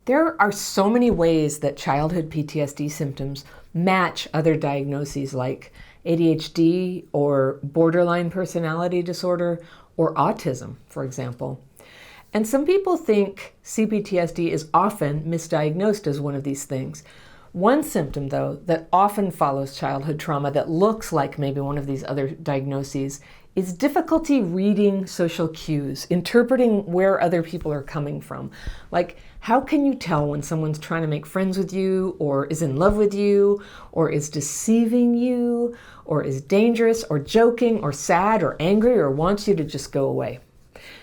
There are so many ways that childhood PTSD symptoms match other diagnoses like ADHD or borderline personality disorder or autism, for example. And some people think Cptsd is often misdiagnosed as one of these things. One symptom, though, that often follows childhood trauma that looks like maybe one of these other diagnoses is difficulty reading social cues, interpreting where other people are coming from. Like, how can you tell when someone's trying to make friends with you, or is in love with you, or is deceiving you, or is dangerous, or joking, or sad, or angry, or wants you to just go away?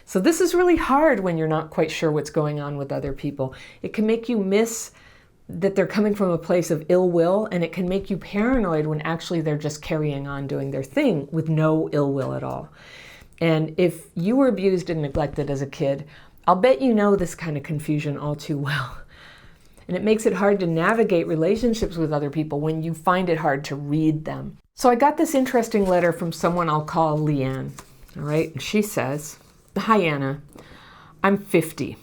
So this is really hard when you're not quite sure what's going on with other people. It can make you miss that they're coming from a place of ill will, and it can make you paranoid when actually they're just carrying on doing their thing with no ill will at all. And if you were abused and neglected as a kid, I'll bet you know this kind of confusion all too well. And it makes it hard to navigate relationships with other people when you find it hard to read them. So I got this interesting letter from someone I'll call Leanne. All right, and she says, "Hi Anna, I'm 50.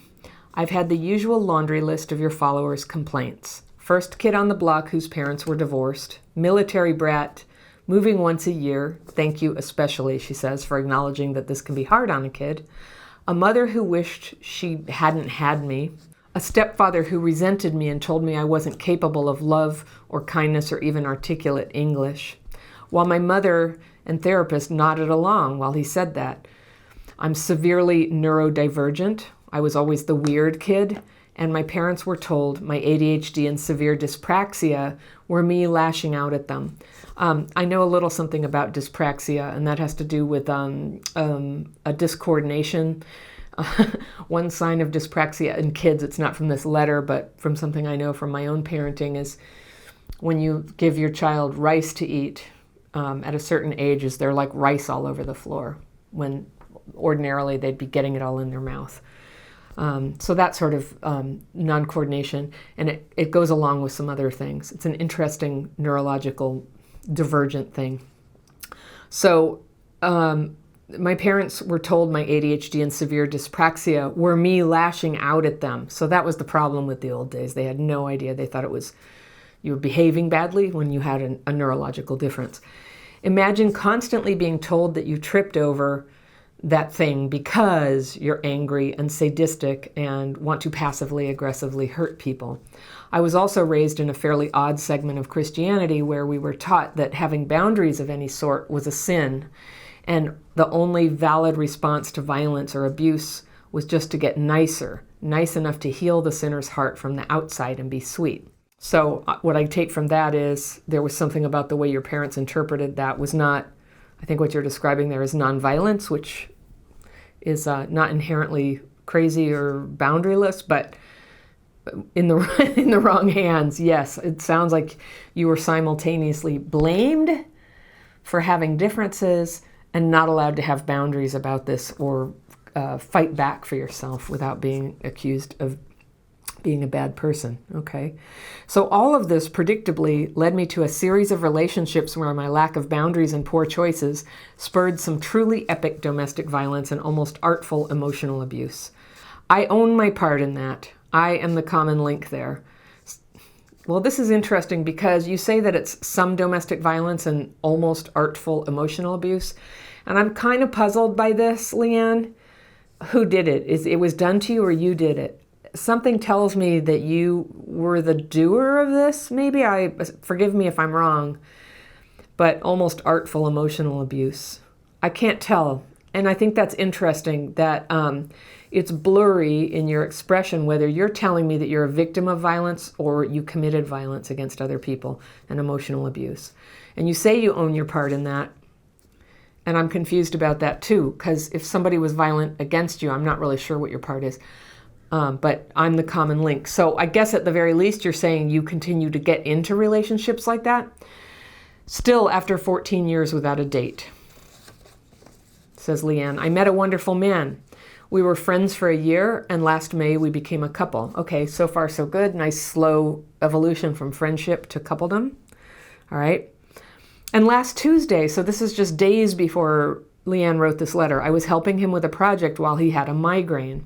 I've had the usual laundry list of your followers' complaints. First kid on the block whose parents were divorced, military brat, moving once a year, thank you especially," she says, for acknowledging that this can be hard on a kid, "a mother who wished she hadn't had me, a stepfather who resented me and told me I wasn't capable of love or kindness or even articulate English, while my mother and therapist nodded along while he said that. I'm severely neurodivergent. I was always the weird kid, and my parents were told my ADHD and severe dyspraxia were me lashing out at them." I know a little something about dyspraxia, and that has to do with a discoordination. One sign of dyspraxia in kids, it's not from this letter, but from something I know from my own parenting, is when you give your child rice to eat at a certain age, is they're like rice all over the floor, when ordinarily they'd be getting it all in their mouth. So that sort of non-coordination, and it goes along with some other things. It's an interesting neurological divergent thing. So my parents were told my ADHD and severe dyspraxia were me lashing out at them. So that was the problem with the old days. They had no idea. They thought it was you were behaving badly when you had a neurological difference. Imagine constantly being told that you tripped over that thing because you're angry and sadistic and want to passively aggressively hurt people. I was also raised in a fairly odd segment of Christianity where we were taught that having boundaries of any sort was a sin, and the only valid response to violence or abuse was just to get nicer, nice enough to heal the sinner's heart from the outside and be sweet. So what I take from that is there was something about the way your parents interpreted that was not, I think what you're describing there is nonviolence, which is not inherently crazy or boundaryless, but in the wrong hands, yes. It sounds like you were simultaneously blamed for having differences and not allowed to have boundaries about this or fight back for yourself without being accused of being a bad person, okay? So all of this predictably led me to a series of relationships where my lack of boundaries and poor choices spurred some truly epic domestic violence and almost artful emotional abuse. I own my part in that. I am the common link there. Well, this is interesting because you say that it's some domestic violence and almost artful emotional abuse. And I'm kind of puzzled by this, Leanne. Who did it? It was done to you or you did it? Something tells me that you were the doer of this. Maybe forgive me if I'm wrong, but almost artful emotional abuse. I can't tell. And I think that's interesting that it's blurry in your expression whether you're telling me that you're a victim of violence or you committed violence against other people and emotional abuse. And you say you own your part in that. And I'm confused about that too, because if somebody was violent against you, I'm not really sure what your part is. But I'm the common link. So I guess at the very least, you're saying you continue to get into relationships like that, still after 14 years without a date. Says Leanne, I met a wonderful man. We were friends for a year, and last May we became a couple. Okay, so far so good. Nice slow evolution from friendship to coupledom. All right. And last Tuesday, so this is just days before Leanne wrote this letter, I was helping him with a project while he had a migraine.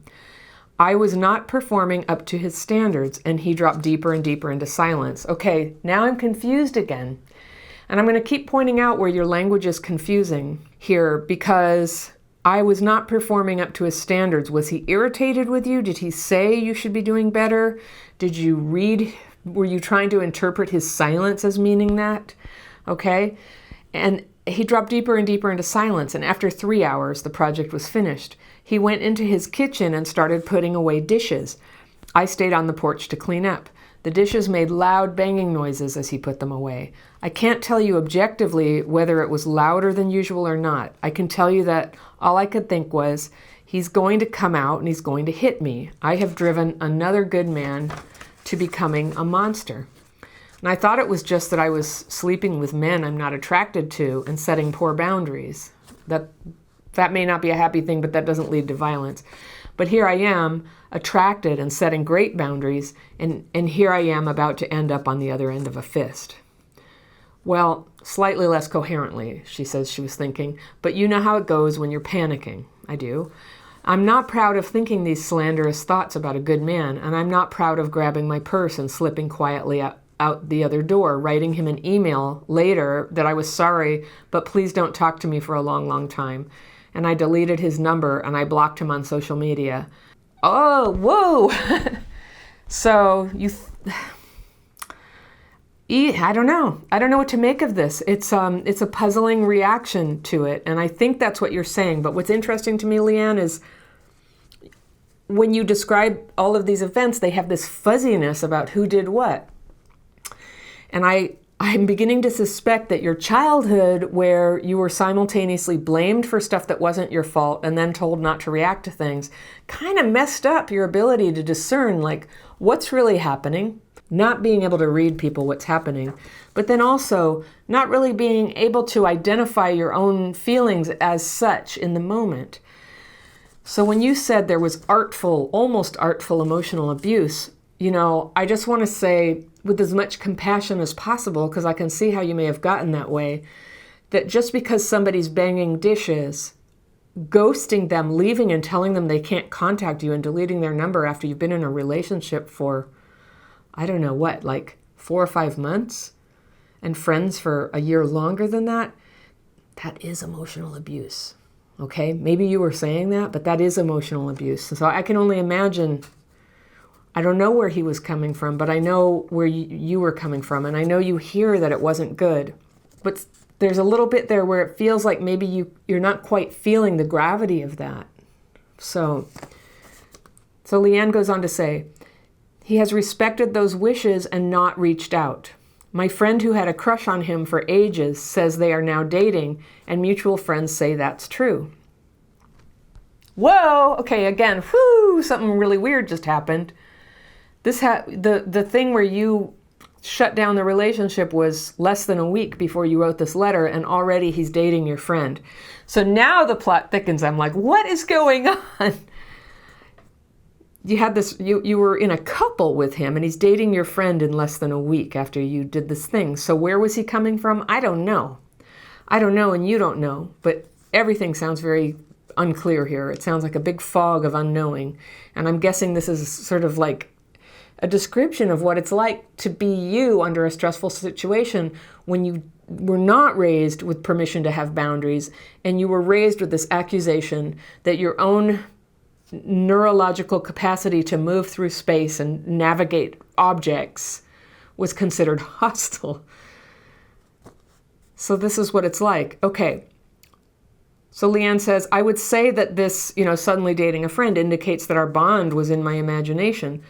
I was not performing up to his standards, and he dropped deeper and deeper into silence. Okay, now I'm confused again. And I'm going to keep pointing out where your language is confusing here, because I was not performing up to his standards. Was he irritated with you? Did he say you should be doing better? Were you trying to interpret his silence as meaning that? Okay. And he dropped deeper and deeper into silence. And after 3 hours, the project was finished. He went into his kitchen and started putting away dishes. I stayed on the porch to clean up. The dishes made loud banging noises as he put them away. I can't tell you objectively whether it was louder than usual or not. I can tell you that all I could think was, he's going to come out and he's going to hit me. I have driven another good man to becoming a monster. And I thought it was just that I was sleeping with men I'm not attracted to and setting poor boundaries. That may not be a happy thing, but that doesn't lead to violence. But here I am, attracted and setting great boundaries, and here I am about to end up on the other end of a fist. Well, slightly less coherently, she says she was thinking, but you know how it goes when you're panicking. I do. I'm not proud of thinking these slanderous thoughts about a good man, and I'm not proud of grabbing my purse and slipping quietly out the other door, writing him an email later that I was sorry, but please don't talk to me for a long, long time. And I deleted his number and I blocked him on social media. Oh, whoa! So I don't know. I don't know what to make of this. It's a puzzling reaction to it, and I think that's what you're saying. But what's interesting to me, Leanne, is when you describe all of these events, they have this fuzziness about who did what. And I'm beginning to suspect that your childhood, where you were simultaneously blamed for stuff that wasn't your fault and then told not to react to things, kind of messed up your ability to discern, like, what's really happening, not being able to read people what's happening, but then also not really being able to identify your own feelings as such in the moment. So when you said there was almost artful emotional abuse, I just want to say, with as much compassion as possible, because I can see how you may have gotten that way, that just because somebody's banging dishes, ghosting them, leaving and telling them they can't contact you and deleting their number after you've been in a relationship for, I don't know what, like 4 or 5 months, and friends for a year longer than that is emotional abuse. Okay? Maybe you were saying that, but that is emotional abuse. So I can only imagine. I don't know where he was coming from, but I know where you were coming from. And I know you hear that it wasn't good. But there's a little bit there where it feels like maybe you're not quite feeling the gravity of that. So Leanne goes on to say, he has respected those wishes and not reached out. My friend who had a crush on him for ages says they are now dating, and mutual friends say that's true. Whoa! Okay, again, something really weird just happened. The thing where you shut down the relationship was less than a week before you wrote this letter, and already he's dating your friend. So now the plot thickens. I'm like, what is going on? You had this, you were in a couple with him, and he's dating your friend in less than a week after you did this thing. So where was he coming from? I don't know. And you don't know, but everything sounds very unclear here. It sounds like a big fog of unknowing. And I'm guessing this is sort of like a description of what it's like to be you under a stressful situation when you were not raised with permission to have boundaries, and you were raised with this accusation that your own neurological capacity to move through space and navigate objects was considered hostile. So this is what it's like. Okay. So Leanne says, I would say that this, suddenly dating a friend indicates that our bond was in my imagination.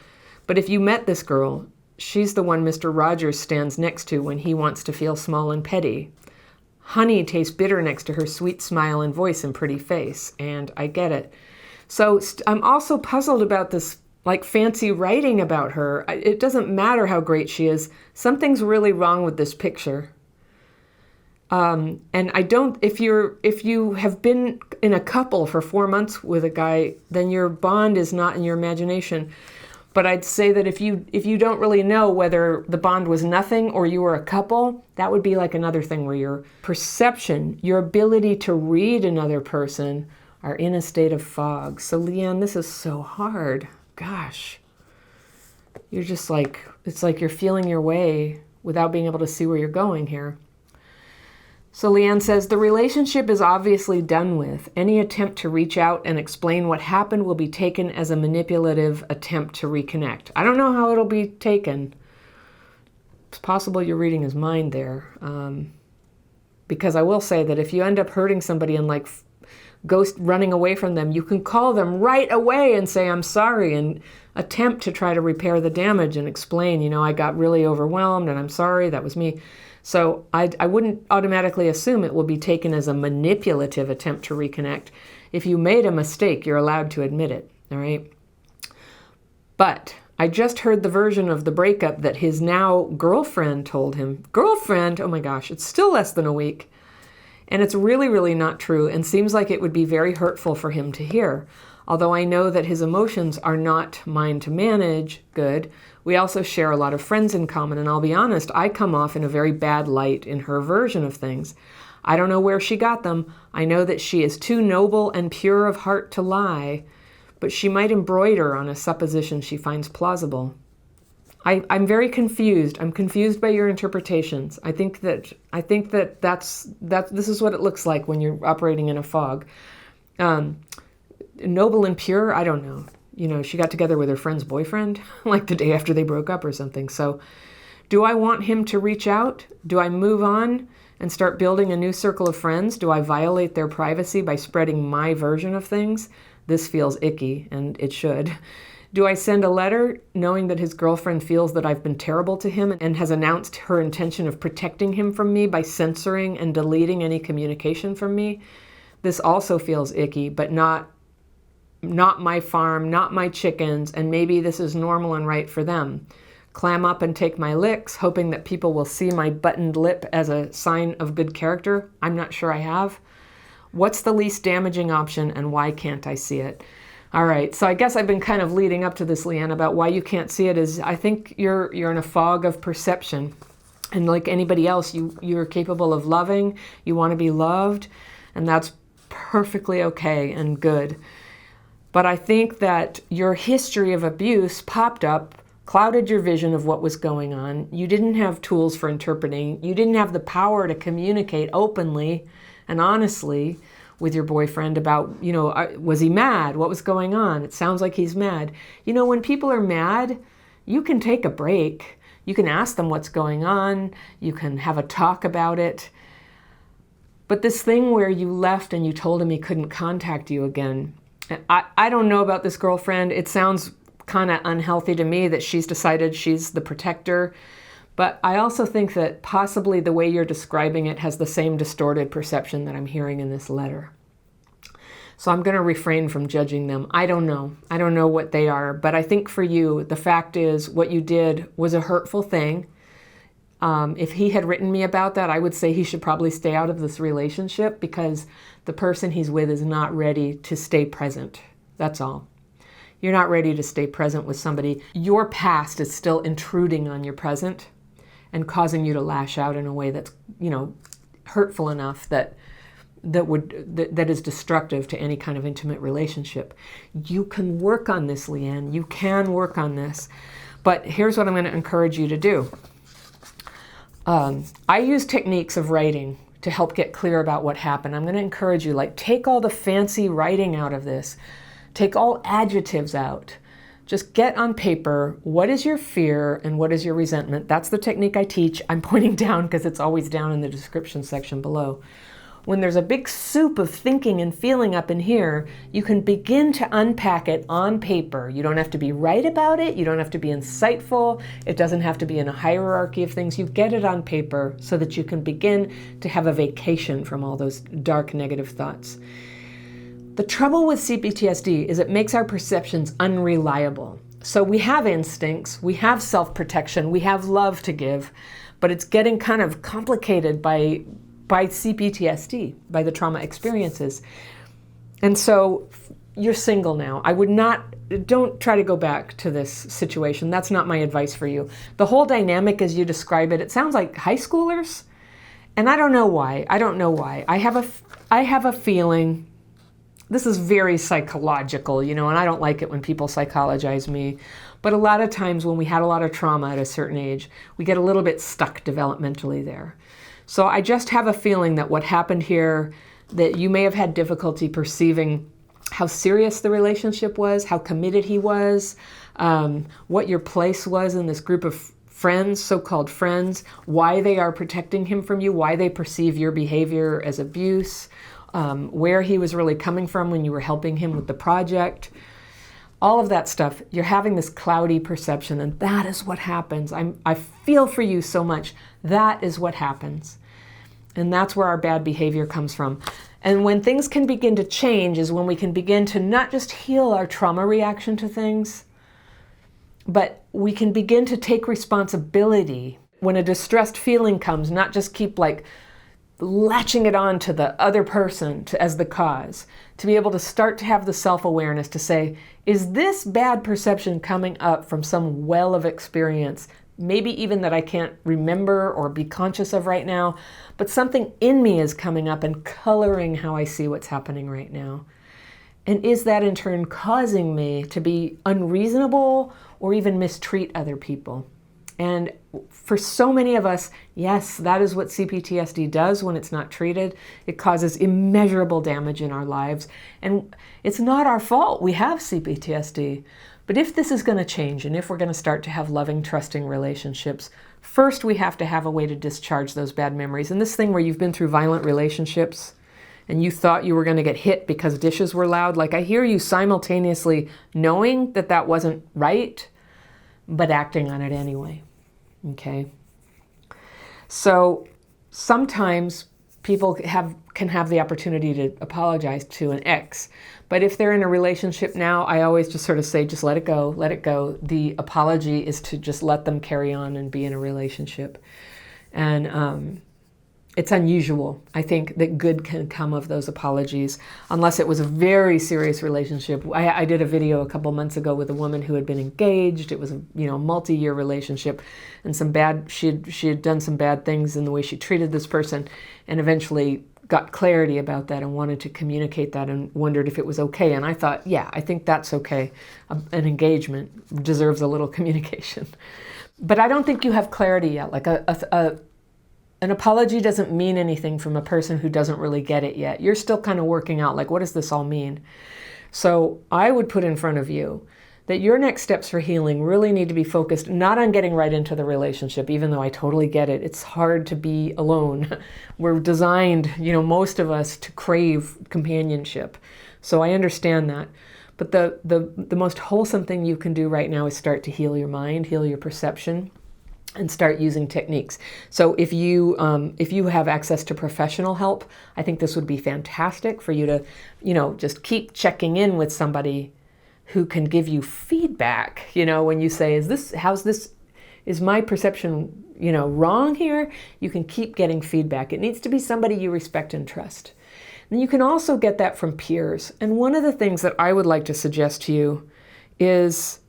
But if you met this girl, she's the one Mr. Rogers stands next to when he wants to feel small and petty. Honey tastes bitter next to her sweet smile and voice and pretty face, and I get it. So I'm also puzzled about this, like, fancy writing about her. It doesn't matter how great she is. Something's really wrong with this picture. And if you have been in a couple for 4 months with a guy, then your bond is not in your imagination. But I'd say that if you don't really know whether the bond was nothing or you were a couple, that would be like another thing where your perception, your ability to read another person are in a state of fog. So Leanne, this is so hard. Gosh. You're just like, it's like you're feeling your way without being able to see where you're going here. So Leanne says, the relationship is obviously done with. Any attempt to reach out and explain what happened will be taken as a manipulative attempt to reconnect. I don't know how it'll be taken. It's possible you're reading his mind there. Because I will say that if you end up hurting somebody and like ghost running away from them, you can call them right away and say, I'm sorry, and attempt to try to repair the damage and explain, you know, I got really overwhelmed and I'm sorry, that was me. So I wouldn't automatically assume it will be taken as a manipulative attempt to reconnect. If you made a mistake, you're allowed to admit it, all right? But I just heard the version of the breakup that his now girlfriend told him. Girlfriend? Oh my gosh, it's still less than a week. And it's really, really not true and seems like it would be very hurtful for him to hear. Although I know that his emotions are not mine to manage, good, we also share a lot of friends in common, and I'll be honest, I come off in a very bad light in her version of things. I don't know where she got them. I know that she is too noble and pure of heart to lie, but she might embroider on a supposition she finds plausible. I'm very confused. I'm confused by your interpretations. I think that this is what it looks like when you're operating in a fog. Noble and pure, I don't know. You know, she got together with her friend's boyfriend like the day after they broke up or something. So do I want him to reach out? Do I move on and start building a new circle of friends? Do I violate their privacy by spreading my version of things? This feels icky, and it should. Do I send a letter knowing that his girlfriend feels that I've been terrible to him and has announced her intention of protecting him from me by censoring and deleting any communication from me? This also feels icky, but not my farm, not my chickens, and maybe this is normal and right for them. Clam up and take my licks, hoping that people will see my buttoned lip as a sign of good character. I'm not sure I have. What's the least damaging option, and why can't I see it? All right, so I guess I've been kind of leading up to this, Leanne, about why you can't see it is I think you're in a fog of perception. And like anybody else, you're capable of loving, you want to be loved, and that's perfectly okay and good. But I think that your history of abuse popped up, clouded your vision of what was going on. You didn't have tools for interpreting. You didn't have the power to communicate openly and honestly with your boyfriend about, you know, was he mad? What was going on? It sounds like he's mad. You know, when people are mad, you can take a break. You can ask them what's going on. You can have a talk about it. But this thing where you left and you told him he couldn't contact you again, I don't know about this girlfriend. It sounds kind of unhealthy to me that she's decided she's the protector. But I also think that possibly the way you're describing it has the same distorted perception that I'm hearing in this letter. So I'm going to refrain from judging them. I don't know. I don't know what they are. But I think for you, the fact is what you did was a hurtful thing. If he had written me about that, I would say he should probably stay out of this relationship because the person he's with is not ready to stay present. That's all. You're not ready to stay present with somebody. Your past is still intruding on your present and causing you to lash out in a way that's, you know, hurtful enough that is destructive to any kind of intimate relationship. You can work on this, Leanne. You can work on this. But here's what I'm going to encourage you to do. I use techniques of writing to help get clear about what happened. I'm going to encourage you, like, take all the fancy writing out of this. Take all adjectives out. Just get on paper, what is your fear and what is your resentment? That's the technique I teach. I'm pointing down because it's always down in the description section below. When there's a big soup of thinking and feeling up in here, you can begin to unpack it on paper. You don't have to be right about it. You don't have to be insightful. It doesn't have to be in a hierarchy of things. You get it on paper so that you can begin to have a vacation from all those dark negative thoughts. The trouble with Cptsd is it makes our perceptions unreliable. So we have instincts, we have self-protection, we have love to give, but it's getting kind of complicated by Cptsd, by the trauma experiences. And so you're single now. Don't try to go back to this situation. That's not my advice for you. The whole dynamic as you describe it, it sounds like high schoolers. And I don't know why. I have a feeling this is very psychological, and I don't like it when people psychologize me. But a lot of times when we had a lot of trauma at a certain age, we get a little bit stuck developmentally there. So I just have a feeling that what happened here, that you may have had difficulty perceiving how serious the relationship was, how committed he was, what your place was in this group of friends, so-called friends, why they are protecting him from you, why they perceive your behavior as abuse, where he was really coming from when you were helping him with the project. All of that stuff, you're having this cloudy perception, and that is what happens. I feel for you so much. That is what happens. And that's where our bad behavior comes from. And when things can begin to change is when we can begin to not just heal our trauma reaction to things, but we can begin to take responsibility. When a distressed feeling comes, not just keep latching it on to the other person as the cause, to be able to start to have the self-awareness to say, is this bad perception coming up from some well of experience, maybe even that I can't remember or be conscious of right now, but something in me is coming up and coloring how I see what's happening right now. And is that in turn causing me to be unreasonable or even mistreat other people? And for so many of us, yes, that is what CPTSD does when it's not treated. It causes immeasurable damage in our lives. And it's not our fault we have CPTSD. But if this is going to change, and if we're going to start to have loving, trusting relationships, first we have to have a way to discharge those bad memories. And this thing where you've been through violent relationships and you thought you were going to get hit because dishes were loud, I hear you simultaneously knowing that that wasn't right, but acting on it anyway. Okay? So sometimes people can have the opportunity to apologize to an ex. But if they're in a relationship now, I always just sort of say, just let it go, let it go. The apology is to just let them carry on and be in a relationship. And it's unusual, I think, that good can come of those apologies, unless it was a very serious relationship. I did a video a couple months ago with a woman who had been engaged. It was a multi-year relationship, and she had done some bad things in the way she treated this person, and eventually got clarity about that and wanted to communicate that and wondered if it was okay. And I thought, yeah, I think that's okay. An engagement deserves a little communication. But I don't think you have clarity yet. An apology doesn't mean anything from a person who doesn't really get it yet. You're still kind of working out, what does this all mean? So I would put in front of you that your next steps for healing really need to be focused not on getting right into the relationship, even though I totally get it. It's hard to be alone. We're designed, most of us, to crave companionship. So I understand that. But the most wholesome thing you can do right now is start to heal your mind, heal your perception, and start using techniques. So if you have access to professional help, I think this would be fantastic for you to, just keep checking in with somebody who can give you feedback. When you say, is my perception, wrong here? You can keep getting feedback. It needs to be somebody you respect and trust. And you can also get that from peers. And one of the things that I would like to suggest to you is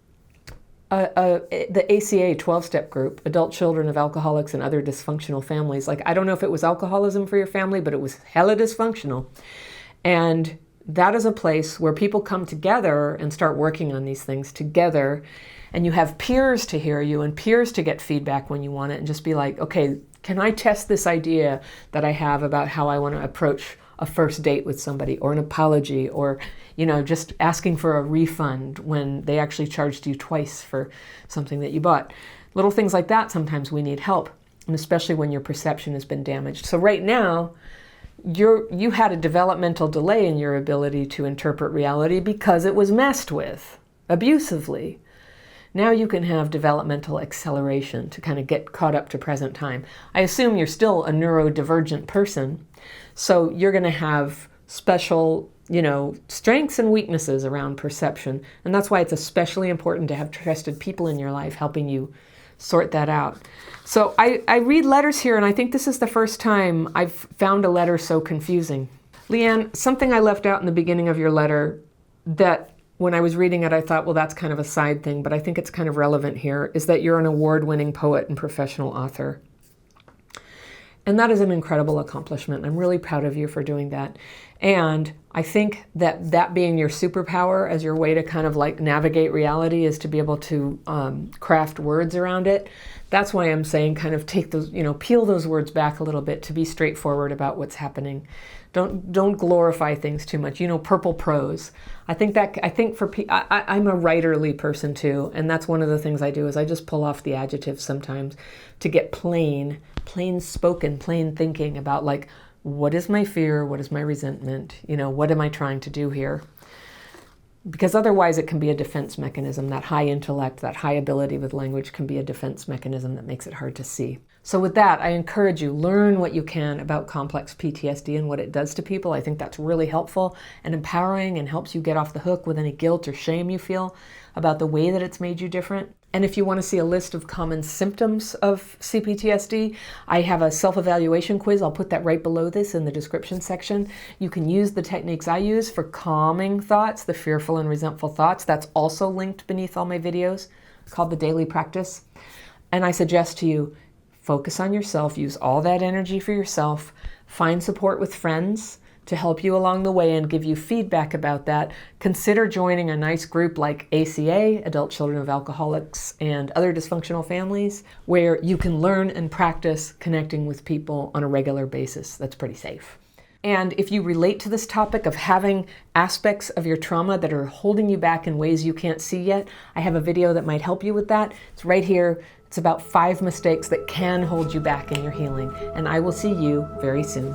the ACA 12-step group, Adult Children of Alcoholics and Other Dysfunctional Families. I don't know if it was alcoholism for your family, but it was hella dysfunctional. And that is a place where people come together and start working on these things together. And you have peers to hear you and peers to get feedback when you want it, and just be like, okay, can I test this idea that I have about how I want to approach a first date with somebody, or an apology, or just asking for a refund when they actually charged you twice for something that you bought. Little things like that, sometimes we need help, and especially when your perception has been damaged. So right now, you had a developmental delay in your ability to interpret reality because it was messed with abusively. Now you can have developmental acceleration to kind of get caught up to present time. I assume you're still a neurodivergent person, so you're going to have special, strengths and weaknesses around perception. And that's why it's especially important to have trusted people in your life helping you sort that out. So I read letters here, and I think this is the first time I've found a letter so confusing. Leanne, something I left out in the beginning of your letter that when I was reading it, I thought, well, that's kind of a side thing, but I think it's kind of relevant here, is that you're an award-winning poet and professional author. And that is an incredible accomplishment. I'm really proud of you for doing that. And I think that that being your superpower as your way to kind of like navigate reality is to be able to craft words around it. That's why I'm saying kind of take those, peel those words back a little bit to be straightforward about what's happening. Don't glorify things too much. Purple prose. I'm a writerly person too, and that's one of the things I do is I just pull off the adjectives sometimes to get plain spoken, plain thinking about like, what is my fear? What is my resentment? What am I trying to do here? Because otherwise it can be a defense mechanism. That high intellect, that high ability with language can be a defense mechanism that makes it hard to see. So with that, I encourage you, learn what you can about complex PTSD and what it does to people. I think that's really helpful and empowering and helps you get off the hook with any guilt or shame you feel about the way that it's made you different. And if you want to see a list of common symptoms of CPTSD, I have a self-evaluation quiz. I'll put that right below this in the description section. You can use the techniques I use for calming thoughts, the fearful and resentful thoughts. That's also linked beneath all my videos. It's called the Daily Practice. And I suggest to you, focus on yourself, use all that energy for yourself, find support with friends to help you along the way and give you feedback about that. Consider joining a nice group like ACA, Adult Children of Alcoholics and Other Dysfunctional Families, where you can learn and practice connecting with people on a regular basis. That's pretty safe. And if you relate to this topic of having aspects of your trauma that are holding you back in ways you can't see yet, I have a video that might help you with that. It's right here. It's about 5 mistakes that can hold you back in your healing. And I will see you very soon.